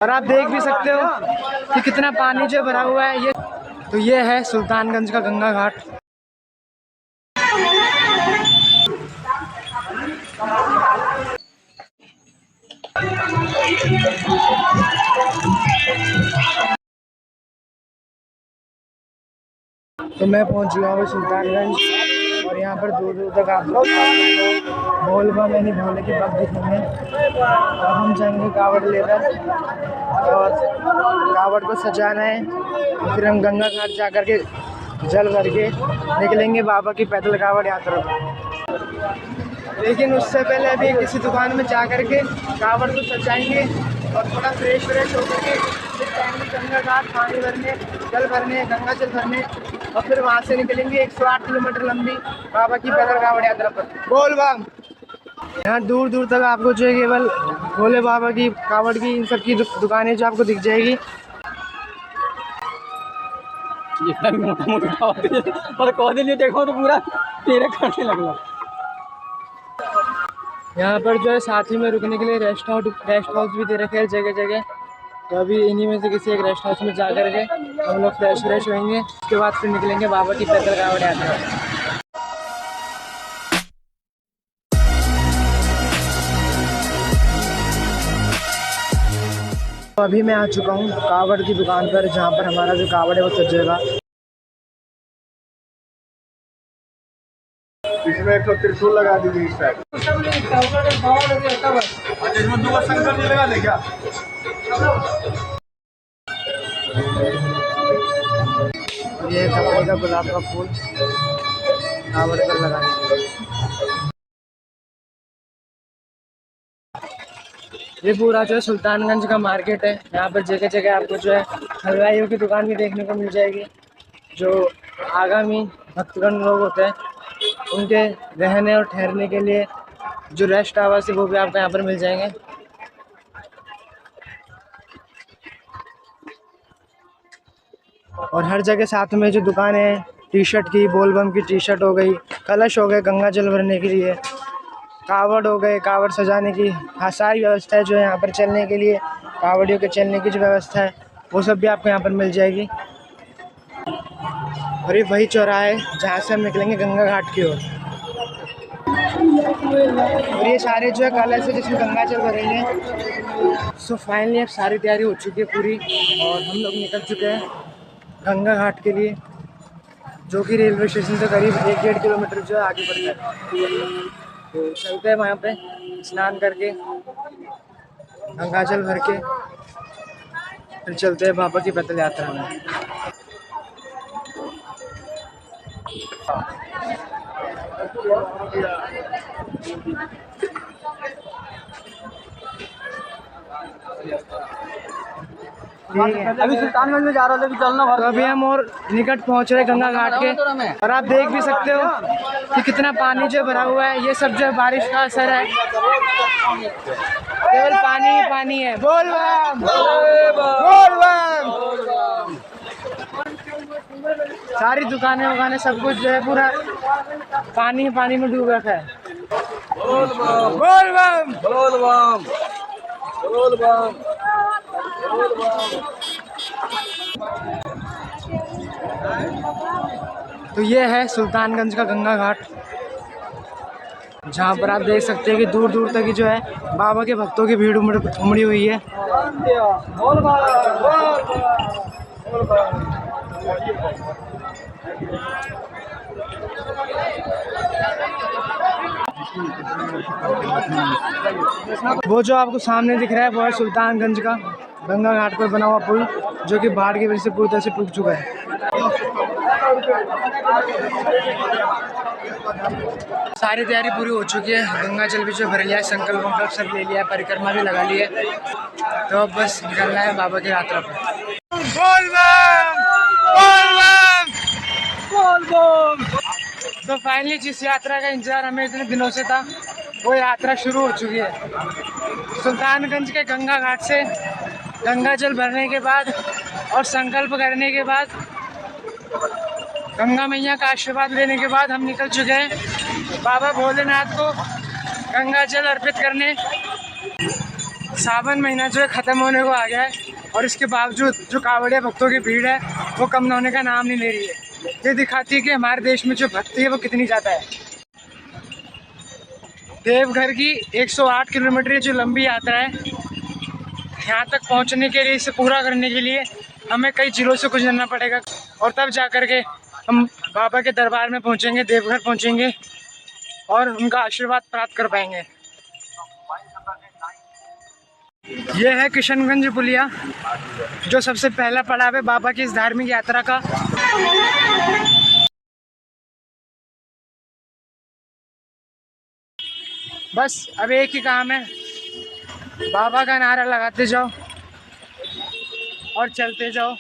और आप देख भी सकते हो कि कितना पानी जो भरा हुआ है। ये है सुल्तानगंज का गंगा घाट। तो मैं पहुंच गया हूँ सुल्तानगंज और यहाँ पर दूर दूर तक आप लोग बोलबा मैंने भोले के बात दिखेंगे। अब हम जाएंगे कावड़ लेकर और कावड़ को सजाना है। फिर हम गंगा घाट जा कर के जल भर के निकलेंगे बाबा की पैदल कावड़ यात्रा। लेकिन उससे पहले अभी किसी दुकान में जा कर के कावड़ को सजाएंगे और थोड़ा फ्रेश होकर के फिर जाएंगे गंगा घाट पानी भरने, जल भरने, गंगा जल भरने और फिर वहाँ से निकलेंगे 108 किलोमीटर लंबी बाबा की पैदल कावड़ यात्रा पर। बोल बम। यहाँ दूर दूर तक आपको जो है केवल भोले बाबा की कावड़ की इन सब की दुकानें जो आपको दिख जाएगी। मोटा कह दिए देखो तो पूरा तेरे करने लगला। यहाँ पर जो है साथ ही में रुकने के लिए रेस्ट हाउस भी दे रखे हैं जगह जगह। तो अभी इन्हीं में से किसी एक रेस्ट हाउस में जा कर के हम लोग फ्रेश होंगे। उसके बाद फिर निकलेंगे बाबा की पैदल कावड़ यात्रा। तो अभी मैं आ चुका हूँ कावड़ की दुकान पर, जहाँ पर हमारा जो कावड़ है वो सजेगा। इसमें एक त्रिशूल लगा दीजिए इस साइड। इसमें 2 शंकर जी लगा दे क्या? ये कपड़े का गुलाब का फूल कावड़ पर लगाने के लिए। ये पूरा जो है सुल्तानगंज का मार्केट है। यहाँ पर जगह जगह आपको जो है हलवाइयों की दुकान भी देखने को मिल जाएगी। जो आगामी भक्तगण लोग होते हैं उनके रहने और ठहरने के लिए जो रेस्ट आवास है वो भी आपको यहाँ पर मिल जाएंगे। और हर जगह साथ में जो दुकान है टी शर्ट की, बोलबम की टी शर्ट हो गई, कलश हो गए गंगा जल भरने के लिए, कावड़ हो गए, कावड़ सजाने की सारी व्यवस्था है जो है यहाँ पर चलने के लिए, कावड़ियों के चलने की जो व्यवस्था है वो सब भी आपको यहाँ पर मिल जाएगी। और ये वही चौराहा है जहाँ से हम निकलेंगे गंगा घाट की ओर। और ये सारे जो है कलश है जिसमें गंगा जल भरेंगे। सो फाइनली अब सारी तैयारी हो चुकी है पूरी और हम लोग निकल चुके हैं गंगा घाट के लिए, जो कि रेलवे स्टेशन से करीब 1-1.5 किलोमीटर जो है आगे पड़ता है। तो चलते हैं वहाँ पे स्नान करके गंगा जल भर के फिर चलते हैं बाबा की पैदल यात्रा में। अभी सुल्तानगंज में जा रहा था, अभी चलना। तो अभी हम और निकट पहुंच रहे गंगा घाट के और आप देख भी सकते हो कि कितना पानी जो भरा हुआ है। ये सब जो है बारिश का असर है, केवल पानी ही पानी है। बोल बम, बोल बम। सारी दुकानें सब कुछ जो है पूरा पानी में डूब रखा है। बोल बम, बोल बम, बोल बम, बोल बम। तो ये है सुल्तानगंज का गंगा घाट, जहाँ पर आप देख सकते हैं कि दूर दूर तक ही जो है बाबा के भक्तों की भीड़ उमड़ी हुई है। वो जो आपको सामने दिख रहा है वो है सुल्तानगंज का गंगा घाट पर बना हुआ पुल, जो कि बाढ़ की वजह से पूरी तरह से टूट चुका है। सारी तैयारी पूरी हो चुकी है, गंगा जल भी जो भर लिया है, संकल्प सब ले लिया है, परिक्रमा भी लगा ली है। तो अब बस निकलना है बाबा की यात्रा पर। बोल बम, बोल बम, बोल बम। तो फाइनली जिस यात्रा का इंतजार हमें इतने दिनों से था वो यात्रा शुरू हो चुकी है। सुल्तानगंज के गंगा घाट से गंगा जल भरने के बाद और संकल्प करने के बाद, गंगा मैया का आशीर्वाद लेने के बाद हम निकल चुके हैं बाबा भोलेनाथ को गंगा जल अर्पित करने। सावन महीना जो है ख़त्म होने को आ गया है और इसके बावजूद जो कांवड़िया भक्तों की भीड़ है वो कम होने का नाम नहीं ले रही है। ये दिखाती है कि हमारे देश में जो भक्ति है वो कितनी ज़्यादा है। देवघर की 108 किलोमीटर जो लंबी यात्रा है, यहाँ तक पहुँचने के लिए, इसे पूरा करने के लिए हमें कई जिलों से गुजरना पड़ेगा और तब जा कर के हम बाबा के दरबार में पहुँचेंगे, देवघर पहुँचेंगे और उनका आशीर्वाद प्राप्त कर पाएंगे। ये है किशनगंज पुलिया, जो सबसे पहला पड़ाव है बाबा की इस धार्मिक यात्रा का। बस अब एक ही काम है, बाबा का नारा लगाते जाओ और चलते जाओ,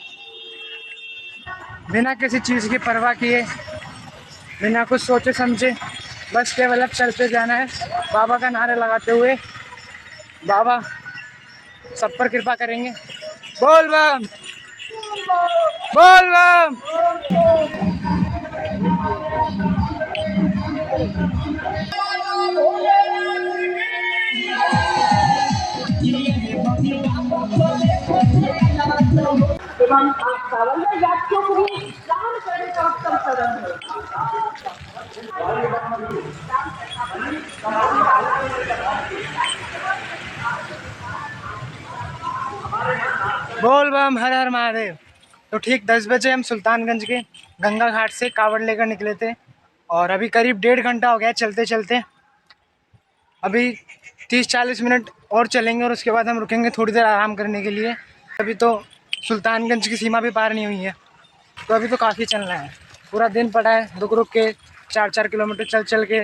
बिना किसी चीज़ की परवाह किए, बिना कुछ सोचे समझे, बस केवल अब चलते जाना है बाबा का नारा लगाते हुए। बाबा सब पर कृपा करेंगे। बोल बम, बोल बम। बोल बम, हर हर महादेव। तो ठीक 10 बजे हम सुल्तानगंज के गंगा घाट से कावड़ लेकर निकले थे और अभी करीब 1.5 घंटा हो गया चलते चलते। अभी 30-40 मिनट और चलेंगे और उसके बाद हम रुकेंगे थोड़ी देर आराम करने के लिए। अभी तो सुल्तानगंज की सीमा भी पार नहीं हुई है, तो अभी तो काफ़ी चलना है। पूरा दिन पड़ा है, रुक रुक के 4-4 किलोमीटर चल चल के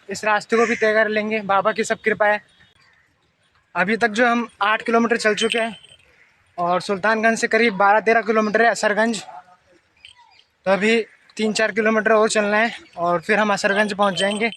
इस रास्ते को भी तय कर लेंगे। बाबा की सब कृपा है। अभी तक जो हम 8 किलोमीटर चल चुके हैं और सुल्तानगंज से करीब 12-13 किलोमीटर है असरगंज। तो अभी 3-4 किलोमीटर और चलना है और फिर हम असरगंज पहुंच जाएंगे।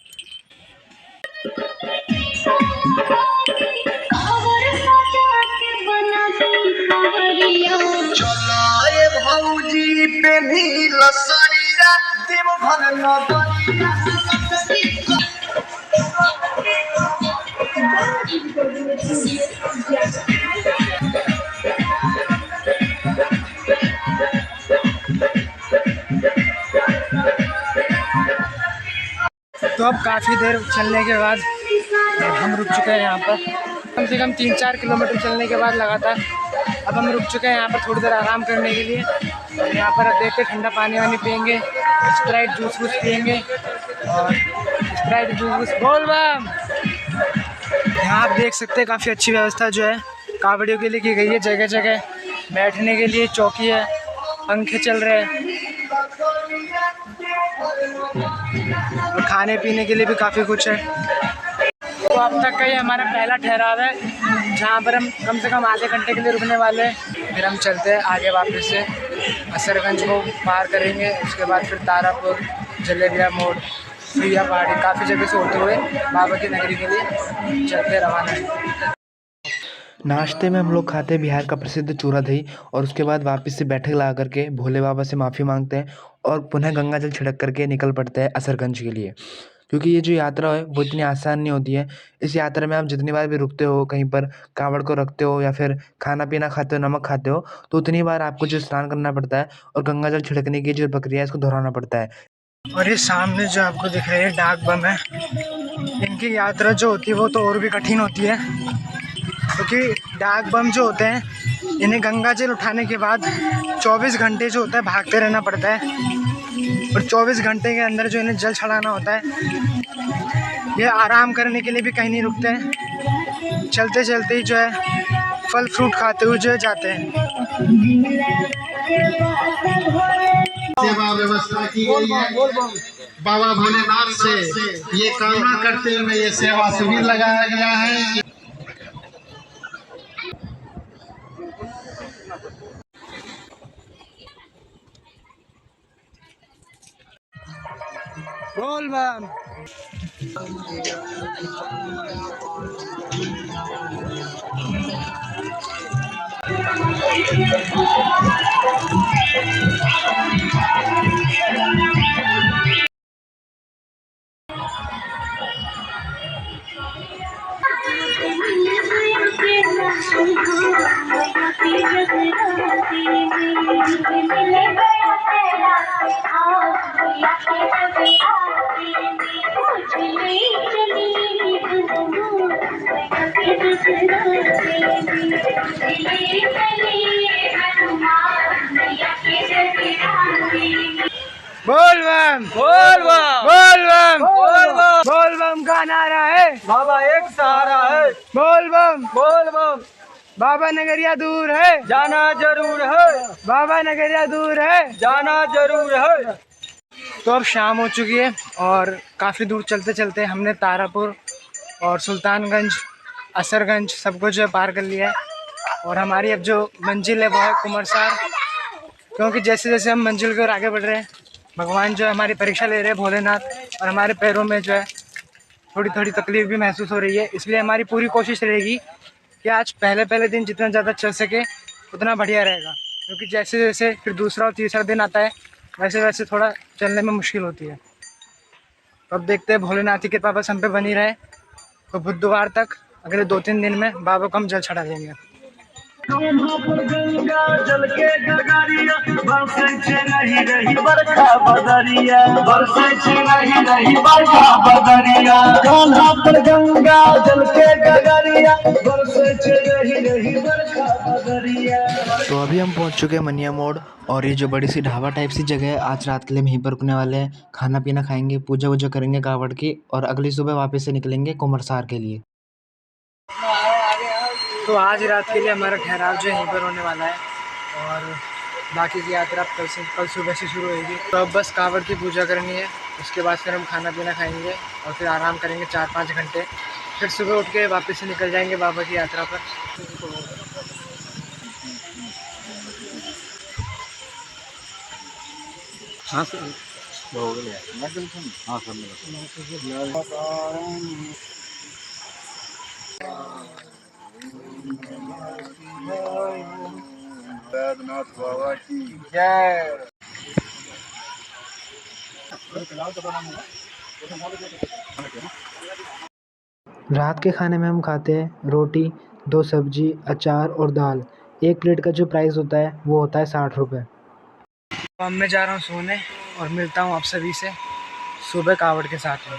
तो अब काफ़ी देर चलने के बाद हम रुक चुके हैं यहाँ पर, कम से कम 3-4 किलोमीटर चलने के बाद लगातार। अब हम रुक चुके हैं यहाँ पर थोड़ी देर आराम करने के लिए। और यहाँ पर अब देखते ठंडा पानी वानी पियेंगे, स्प्राइट जूस वूस पियेंगे और स्प्राइट जूस वूस। बोल बम। यहाँ आप देख सकते हैं काफ़ी अच्छी व्यवस्था जो है कावड़ियों के लिए की गई है। जगह जगह बैठने के लिए चौकी है, पंखे चल रहे हैं और खाने पीने के लिए भी काफ़ी कुछ है। तो अब तक का ये हमारा पहला ठहराव है, जहाँ पर हम कम से कम आधे घंटे के लिए रुकने वाले हैं। फिर हम चलते हैं आगे वापस से असरगंज को पार करेंगे। उसके बाद फिर तारापुर, जलेबिया मोड़, सुइया पहाड़ी, काफ़ी जगह से होते हुए बाबा की नगरी के लिए चलते रवाना है। नाश्ते में हम लोग खाते हैं बिहार का प्रसिद्ध चूरा दही और उसके बाद वापस से बैठक लगा करके भोले बाबा से माफ़ी मांगते हैं और पुनः गंगा जल छिड़क करके निकल पड़ते हैं असरगंज के लिए। क्योंकि ये जो यात्रा है वो इतनी आसान नहीं होती है। इस यात्रा में आप जितनी बार भी रुकते हो, कहीं पर कावड़ को रखते हो या फिर खाना पीना खाते हो, नमक खाते हो, तो उतनी बार आपको जो स्नान करना पड़ता है और गंगा जल छिड़कने की जो प्रक्रिया है इसको दोहराना पड़ता है। और ये सामने जो आपको दिख रहे हैं डाक बम है, इनकी यात्रा जो होती है वो तो और भी कठिन होती है, क्योंकि डाक बम जो होते हैं इन्हें गंगा जल उठाने के बाद 24 घंटे जो होता है भागते रहना पड़ता है और 24 घंटे के अंदर जो इन्हें जल चढ़ाना होता है। ये आराम करने के लिए भी कहीं नहीं रुकते हैं, चलते चलते ही जो है फल फ्रूट खाते हुए जो है जाते हैं। सेवा व्यवस्था की गई है। बाबा भोलेनाथ से ये कामना करते हुए ये सेवा शिविर लगाया गया है। बोल बम। बोल बम बोल बम बोल बम बोल बम बोल बम का नारा है, बाबा एक सहारा है। बोल बम बोल बम बाबा नगरिया दूर है, जाना जरूर है, बाबा नगरिया दूर है। जाना जरूर है। तो अब शाम हो चुकी है और काफ़ी दूर चलते चलते हमने तारापुर और सुल्तानगंज, असरगंज सब कुछ पार कर लिया है। और हमारी अब जो मंजिल है वो है कुमरसार, क्योंकि जैसे जैसे हम मंजिल की ओर आगे बढ़ रहे हैं, भगवान जो है हमारी परीक्षा ले रहे हैं भोलेनाथ, और हमारे पैरों में जो है थोड़ी थोड़ी तकलीफ भी महसूस हो रही है। इसलिए हमारी पूरी कोशिश रहेगी कि आज पहले दिन जितना ज़्यादा चल सके उतना बढ़िया रहेगा, क्योंकि जैसे जैसे फिर दूसरा और तीसरा दिन आता है वैसे वैसे थोड़ा चलने में मुश्किल होती है। तो अब देखते हैं भोलेनाथ की कृपा बस हम पे बनी रहे, तो बुधवार तक अगले 2-3 दिन में बाबा को हम जल चढ़ा देंगे। गंगा जल के गगरिया बरसे छे रही रही बरखा बदरिया, बरसे छे रही रही बरखा बदरिया, कान्हा पर गंगा जल के गगरिया बरसे छे रही रही बरखा बदरिया। तो अभी हम पहुंच चुके हैं मनिया मोड़, और ये जो बड़ी सी ढाबा टाइप सी जगह है, आज रात के लिए वहीं पर रुकने वाले हैं। खाना पीना खाएंगे, पूजा वूजा करेंगे कावड़ की, और अगली सुबह वापस से निकलेंगे कुमरसार के लिए। तो आज रात के लिए हमारा ठहराव जो है यहीं पर होने वाला है, और बाकी की यात्रा कल सुबह से शुरू होगी। तो अब बस कावड़ की पूजा करनी है, उसके बाद फिर हम खाना पीना खाएंगे और फिर आराम करेंगे 4-5 घंटे, फिर सुबह उठ के वापस से निकल जाएंगे बाबा की यात्रा पर। हाँ सर हो गया। हाँ सर बैद्यनाथ बाबा की जय। रात के खाने में हम खाते हैं रोटी, 2 सब्जी, अचार और दाल। एक प्लेट का जो प्राइस होता है वो होता है 60 रुपये। अब मैं जा रहा हूँ सोने और मिलता हूँ आप सभी से सुबह कावड़ के साथ में।